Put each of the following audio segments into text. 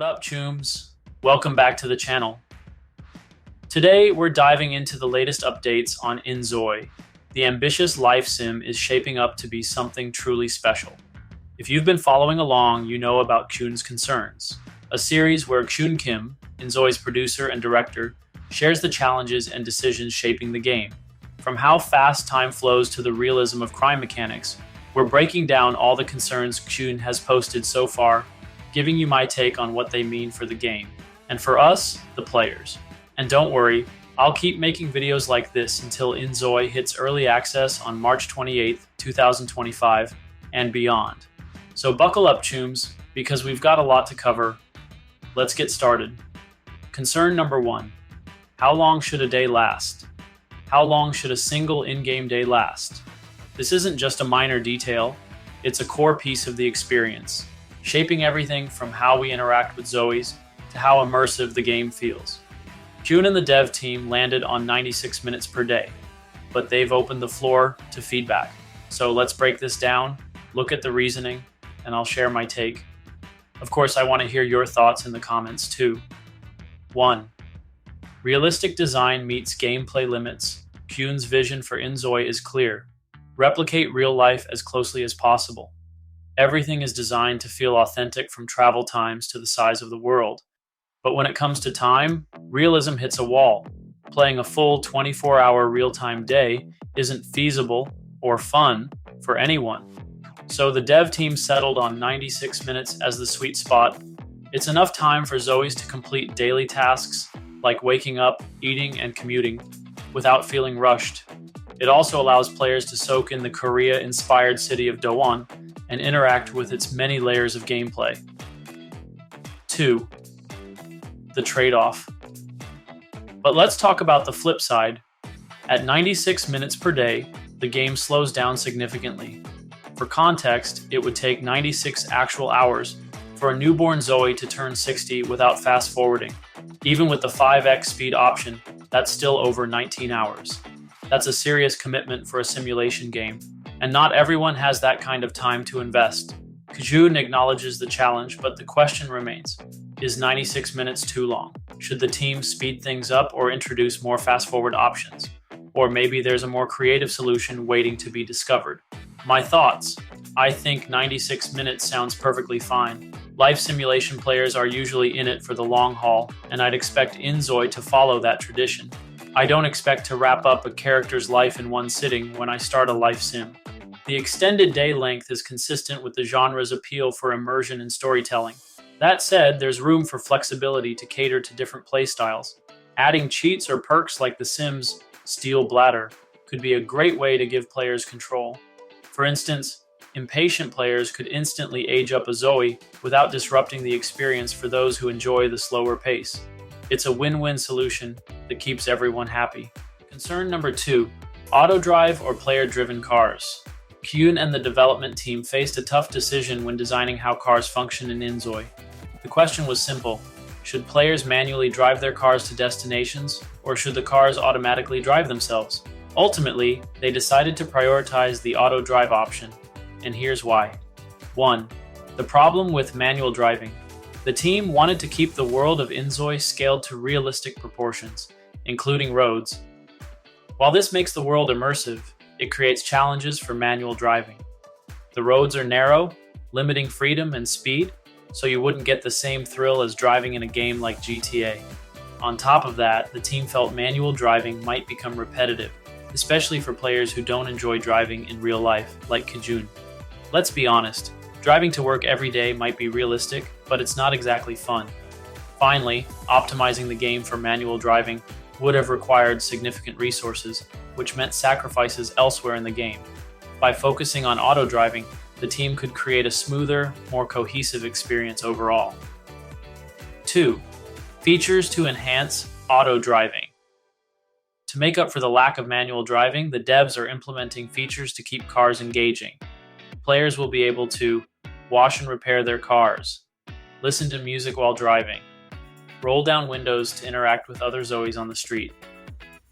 What up, chooms? Welcome back to the channel. Today, we're diving into the latest updates on InZoi. The ambitious life sim is shaping up to be something truly special. If you've been following along, you know about Kjun's Concerns, a series where Kjun Kim, InZoi's producer and director, shares the challenges and decisions shaping the game. From how fast time flows to the realism of crime mechanics, we're breaking down all the concerns Kjun has posted so far, giving you my take on what they mean for the game, and for us, the players. And don't worry, I'll keep making videos like this until InZoi hits early access on March 28th, 2025, and beyond. So buckle up, chooms, because we've got a lot to cover. Let's get started. Concern number 1. How long should a day last? How long should a single in-game day last? This isn't just a minor detail, it's a core piece of the experience, shaping everything from how we interact with Zoes to how immersive the game feels. Kjun and the dev team landed on 96 minutes per day, but they've opened the floor to feedback. So let's break this down, look at the reasoning, and I'll share my take. Of course, I want to hear your thoughts in the comments too. 1. Realistic design meets gameplay limits. Kjun's vision for InZoi is clear. Replicate real life as closely as possible. Everything is designed to feel authentic, from travel times to the size of the world. But when it comes to time, realism hits a wall. Playing a full 24-hour real-time day isn't feasible or fun for anyone. So the dev team settled on 96 minutes as the sweet spot. It's enough time for Zoes to complete daily tasks like waking up, eating, and commuting without feeling rushed. It also allows players to soak in the Korea-inspired city of Dawon and interact with its many layers of gameplay. 2. The trade-off. But let's talk about the flip side. At 96 minutes per day, the game slows down significantly. For context, it would take 96 actual hours for a newborn Zoe to turn 60 without fast-forwarding. Even with the 5x speed option, that's still over 19 hours. That's a serious commitment for a simulation game, and not everyone has that kind of time to invest. Kjun acknowledges the challenge, but the question remains, is 96 minutes too long? Should the team speed things up or introduce more fast-forward options? Or maybe there's a more creative solution waiting to be discovered. My thoughts. I think 96 minutes sounds perfectly fine. Life simulation players are usually in it for the long haul, and I'd expect InZoi to follow that tradition. I don't expect to wrap up a character's life in one sitting when I start a life sim. The extended day length is consistent with the genre's appeal for immersion and storytelling. That said, there's room for flexibility to cater to different playstyles. Adding cheats or perks like the Sims' Steel Bladder could be a great way to give players control. For instance, impatient players could instantly age up a Zoe without disrupting the experience for those who enjoy the slower pace. It's a win-win solution that keeps everyone happy. Concern number 2, auto-drive or player-driven cars. Kjun and the development team faced a tough decision when designing how cars function in InZoi. The question was simple: should players manually drive their cars to destinations, or should the cars automatically drive themselves? Ultimately, they decided to prioritize the auto-drive option, and here's why. 1. The problem with manual driving. The team wanted to keep the world of InZoi scaled to realistic proportions, including roads. While this makes the world immersive, it creates challenges for manual driving. The roads are narrow, limiting freedom and speed, so you wouldn't get the same thrill as driving in a game like GTA. On top of that, the team felt manual driving might become repetitive, especially for players who don't enjoy driving in real life, like Kjun. Let's be honest, driving to work every day might be realistic, but it's not exactly fun. Finally, optimizing the game for manual driving would have required significant resources, which meant sacrifices elsewhere in the game. By focusing on auto-driving, the team could create a smoother, more cohesive experience overall. 2. Features to enhance auto-driving. To make up for the lack of manual driving, the devs are implementing features to keep cars engaging. Players will be able to wash and repair their cars, listen to music while driving, roll down windows to interact with other Zoes on the street.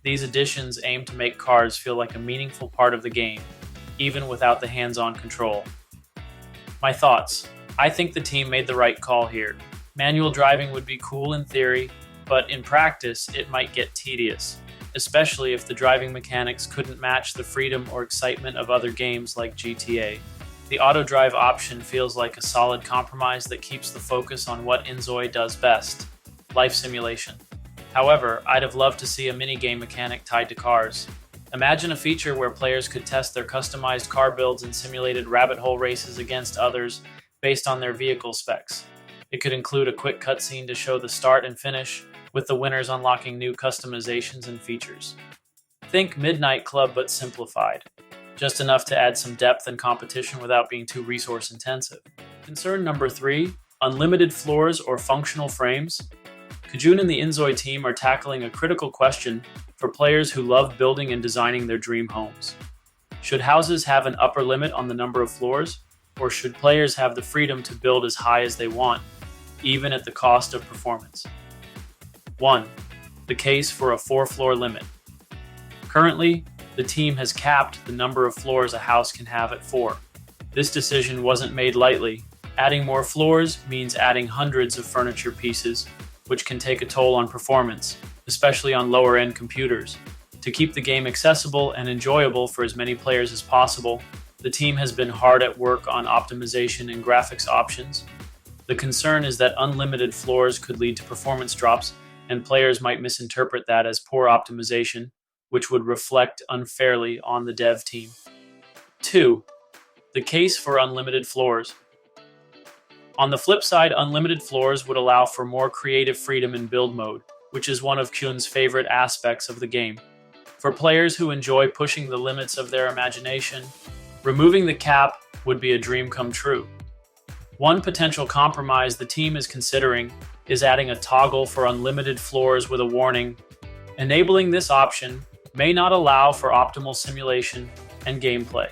These additions aim to make cars feel like a meaningful part of the game, even without the hands-on control. My thoughts. I think the team made the right call here. Manual driving would be cool in theory, but in practice, it might get tedious, especially if the driving mechanics couldn't match the freedom or excitement of other games like GTA. The auto drive option feels like a solid compromise that keeps the focus on what InZoi does best: life simulation. However, I'd have loved to see a minigame mechanic tied to cars. Imagine a feature where players could test their customized car builds in simulated rabbit hole races against others based on their vehicle specs. It could include a quick cutscene to show the start and finish, with the winners unlocking new customizations and features. Think Midnight Club but simplified. Just enough to add some depth and competition without being too resource intensive. Concern number 3, unlimited floors or functional frames. Kjun and the InZoi team are tackling a critical question for players who love building and designing their dream homes. Should houses have an upper limit on the number of floors, or should players have the freedom to build as high as they want, even at the cost of performance? 1. The case for a 4-floor limit. Currently, the team has capped the number of floors a house can have at 4. This decision wasn't made lightly. Adding more floors means adding hundreds of furniture pieces, which can take a toll on performance, especially on lower-end computers. To keep the game accessible and enjoyable for as many players as possible, the team has been hard at work on optimization and graphics options. The concern is that unlimited floors could lead to performance drops, and players might misinterpret that as poor optimization, which would reflect unfairly on the dev team. 2. The case for unlimited floors. On the flip side, unlimited floors would allow for more creative freedom in build mode, which is one of Kjun's favorite aspects of the game. For players who enjoy pushing the limits of their imagination, removing the cap would be a dream come true. One potential compromise the team is considering is adding a toggle for unlimited floors with a warning. Enabling this option may not allow for optimal simulation and gameplay.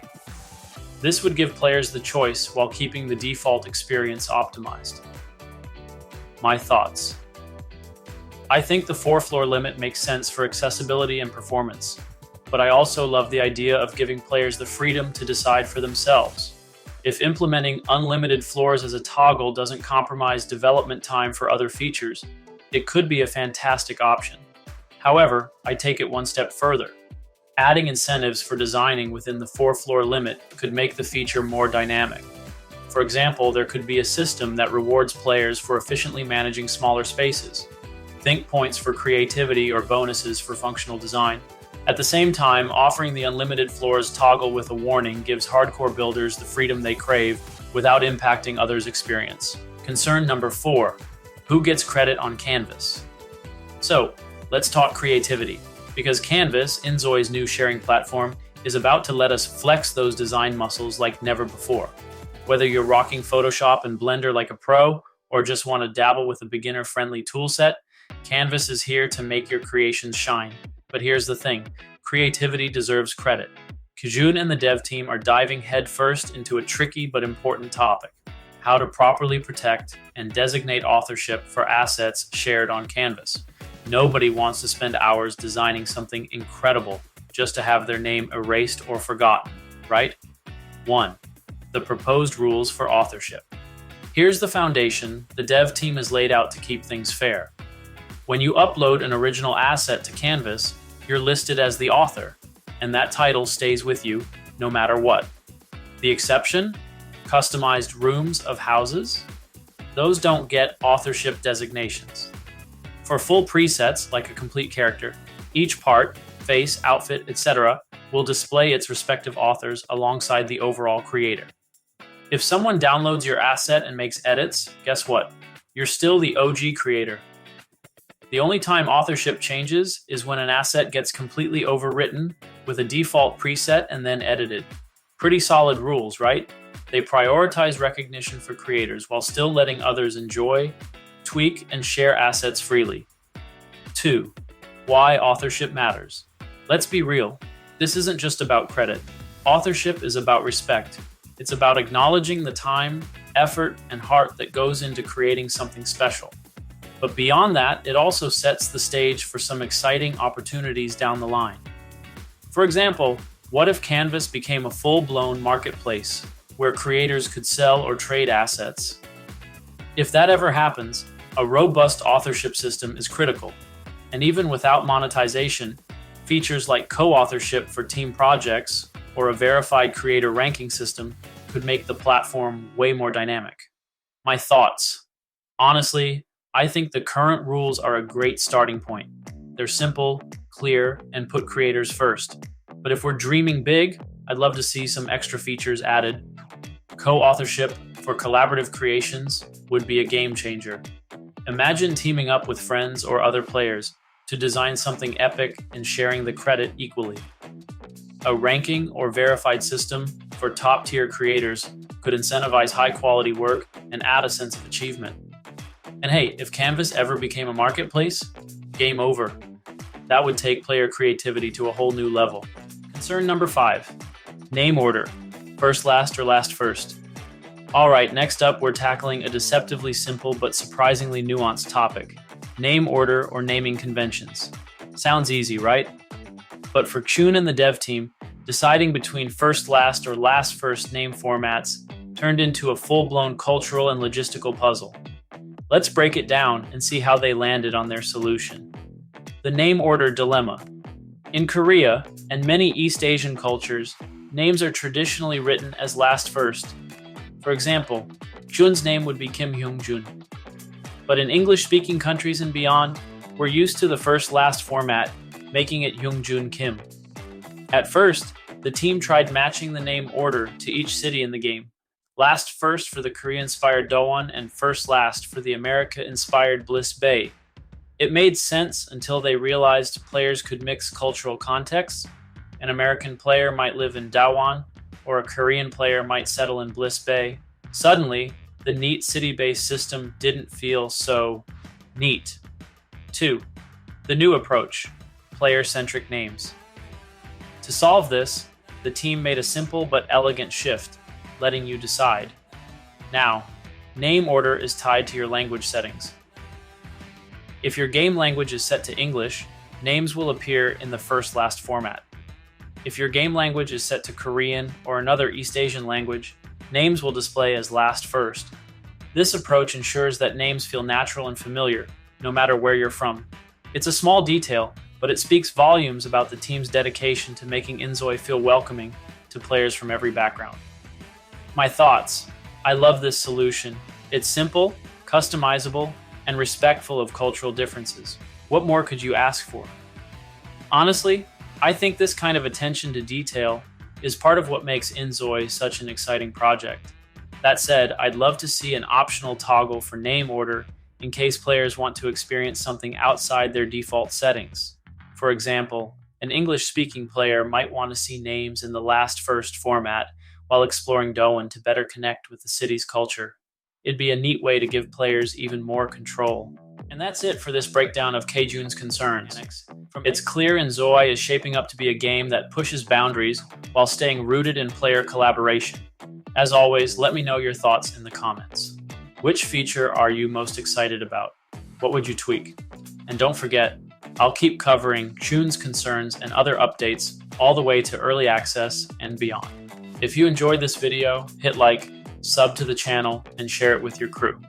This would give players the choice while keeping the default experience optimized. My thoughts. I think the 4-floor limit makes sense for accessibility and performance, but I also love the idea of giving players the freedom to decide for themselves. If implementing unlimited floors as a toggle doesn't compromise development time for other features, it could be a fantastic option. However, I take it one step further. Adding incentives for designing within the 4-floor limit could make the feature more dynamic. For example, there could be a system that rewards players for efficiently managing smaller spaces. Think points for creativity or bonuses for functional design. At the same time, offering the unlimited floors toggle with a warning gives hardcore builders the freedom they crave without impacting others' experience. Concern number 4, who gets credit on Canvas? So, let's talk creativity, because Canvas, InZoi's new sharing platform, is about to let us flex those design muscles like never before. Whether you're rocking Photoshop and Blender like a pro, or just want to dabble with a beginner-friendly toolset, Canvas is here to make your creations shine. But here's the thing, creativity deserves credit. Kjun and the dev team are diving headfirst into a tricky but important topic: how to properly protect and designate authorship for assets shared on Canvas. Nobody wants to spend hours designing something incredible just to have their name erased or forgotten, right? 1. The proposed rules for authorship. Here's the foundation the dev team has laid out to keep things fair. When you upload an original asset to Canvas, you're listed as the author, and that title stays with you no matter what. The exception? Customized rooms of houses? Those don't get authorship designations. For full presets, like a complete character, each part, face, outfit, etc., will display its respective authors alongside the overall creator. If someone downloads your asset and makes edits, guess what? You're still the OG creator. The only time authorship changes is when an asset gets completely overwritten with a default preset and then edited. Pretty solid rules, right? They prioritize recognition for creators while still letting others enjoy, tweak, and share assets freely. 2. Why authorship matters. Let's be real. This isn't just about credit. Authorship is about respect. It's about acknowledging the time, effort, and heart that goes into creating something special. But beyond that, it also sets the stage for some exciting opportunities down the line. For example, what if Canvas became a full-blown marketplace where creators could sell or trade assets? If that ever happens, A robust authorship system is critical, and even without monetization, features like co-authorship for team projects or a verified creator ranking system could make the platform way more dynamic. My thoughts. Honestly, I think the current rules are a great starting point. They're simple, clear, and put creators first. But if we're dreaming big, I'd love to see some extra features added. Co-authorship for collaborative creations would be a game changer. Imagine teaming up with friends or other players to design something epic and sharing the credit equally. A ranking or verified system for top-tier creators could incentivize high-quality work and add a sense of achievement. And hey, if Canvas ever became a marketplace, game over. That would take player creativity to a whole new level. Concern number 5, name order, first last or last first. Alright, next up we're tackling a deceptively simple but surprisingly nuanced topic, name order or naming conventions. Sounds easy, right? But for Kjun and the dev team, deciding between first last or last first name formats turned into a full-blown cultural and logistical puzzle. Let's break it down and see how they landed on their solution. The name order dilemma. In Korea and many East Asian cultures, names are traditionally written as last first. For example, Kjun's name would be Kim Hyung-jun. But in English-speaking countries and beyond, we're used to the first-last format, making it Hyung-jun Kim. At first, the team tried matching the name order to each city in the game. Last first for the Korea-inspired Dowon and first last for the America-inspired Bliss Bay. It made sense until they realized players could mix cultural contexts. An American player might live in Dowon, or a Korean player might settle in Bliss Bay. Suddenly, the neat city-based system didn't feel so neat. 2. The new approach, player-centric names. To solve this, the team made a simple but elegant shift, letting you decide. Now, name order is tied to your language settings. If your game language is set to English, names will appear in the first-last format. If your game language is set to Korean or another East Asian language, names will display as last first. This approach ensures that names feel natural and familiar, no matter where you're from. It's a small detail, but it speaks volumes about the team's dedication to making InZoi feel welcoming to players from every background. My thoughts. I love this solution. It's simple, customizable, and respectful of cultural differences. What more could you ask for? Honestly, I think this kind of attention to detail is part of what makes InZoi such an exciting project. That said, I'd love to see an optional toggle for name order in case players want to experience something outside their default settings. For example, an English-speaking player might want to see names in the last first format while exploring Dowon to better connect with the city's culture. It'd be a neat way to give players even more control. And that's it for this breakdown of Kjun's concerns. It's clear InZoi is shaping up to be a game that pushes boundaries while staying rooted in player collaboration. As always, let me know your thoughts in the comments. Which feature are you most excited about? What would you tweak? And don't forget, I'll keep covering Kjun's concerns and other updates all the way to early access and beyond. If you enjoyed this video, hit like, sub to the channel, and share it with your crew.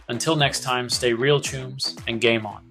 Until next time, stay real, chooms, and game on.